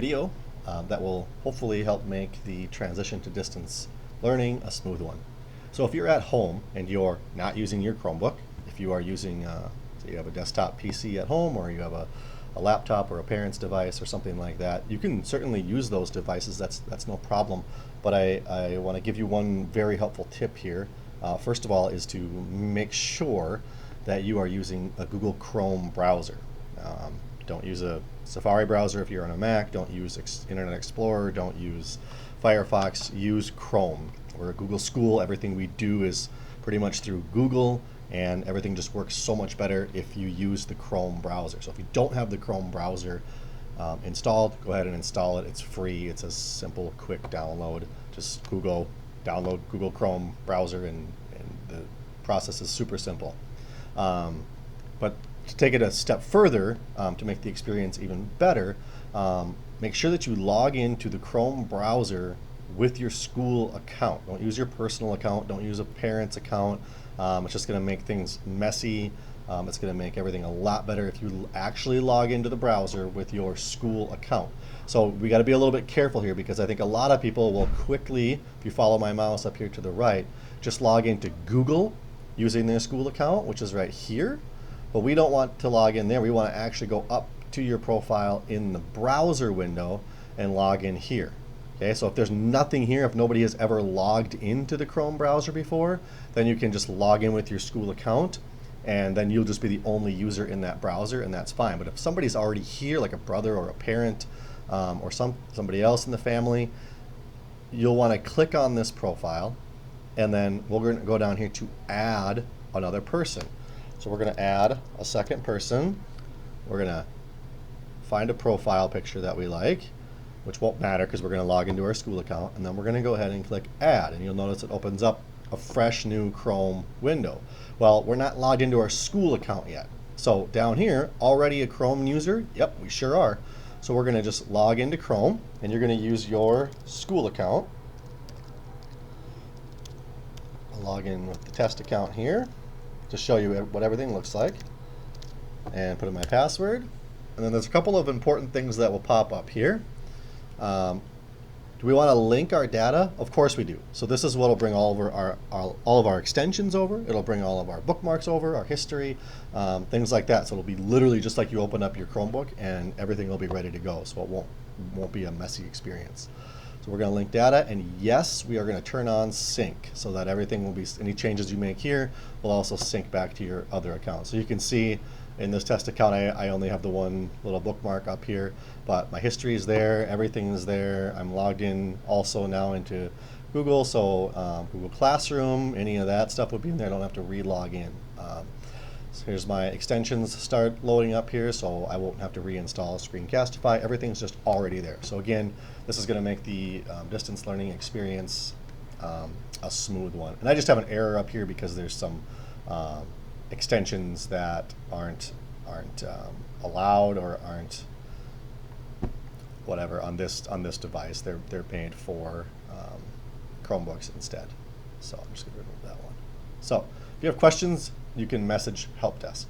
video that will hopefully help make the transition to distance learning a smooth one. So if you're at home and you're not using your Chromebook, if you are using, say you have a desktop PC at home, or you have a laptop or a parent's device or something like that, you can certainly use those devices. That's no problem. But I want to give you one very helpful tip here. First of all, is to make sure that you are using a Google Chrome browser. Don't use a Safari browser if you're on a Mac. Don't use Internet Explorer. Don't use Firefox. Use Chrome. We're a Google school. Everything we do is pretty much through Google, and everything just works so much better if you use the Chrome browser. So if you don't have the Chrome browser installed, go ahead and install it. It's free. It's a simple, quick download. Just download Google Chrome browser, and the process is super simple. But to take it a step further, to make the experience even better, make sure that you log into the Chrome browser with your school account. Don't use your personal account. Don't use a parent's account. It's just going to make things messy. It's going to make everything a lot better if you actually log into the browser with your school account. So we got to be a little bit careful here, because I think a lot of people will quickly, if you follow my mouse up here to the right, just log into Google using their school account, which is right here. But we don't want to log in there. We want to actually go up to your profile in the browser window and log in here. Okay, so if there's nothing here, if nobody has ever logged into the Chrome browser before, then you can just log in with your school account, and then you'll just be the only user in that browser, and that's fine. But if somebody's already here, like a brother or a parent, or somebody else in the family, you'll want to click on this profile, and then we're going to go down here to add another person. So we're going to add a second person. We're going to find a profile picture that we like, which won't matter because we're going to log into our school account, and then we're going to go ahead and click add, and you'll notice it opens up a fresh new Chrome window. Well, we're not logged into our school account yet. So down here, already a Chrome user? Yep, we sure are. So we're going to just log into Chrome, and you're going to use your school account. I'll log in with the test account here to show you what everything looks like, and put in my password. And then there's a couple of important things that will pop up here. Do we want to link our data? Of course we do. So this is what will bring all of our extensions over. It'll bring all of our bookmarks over, our history, things like that. So it'll be literally just like you open up your Chromebook, and everything will be ready to go. So it won't be a messy experience. So we're going to link data, and yes, we are going to turn on sync, so that everything will be, any changes you make here will also sync back to your other account. So you can see in this test account, I only have the one little bookmark up here, but my history is there, everything is there. I'm logged in also now into Google, so Google Classroom, any of that stuff would be in there. I don't have to re-log in. So here's my extensions start loading up here, so I won't have to reinstall Screencastify. Everything's just already there. So again, this is going to make the distance learning experience a smooth one. And I just have an error up here because there's some extensions that aren't allowed, or aren't whatever on this device. They're made for Chromebooks instead. So I'm just going to remove that one. So if you have questions, you can message Help Desk.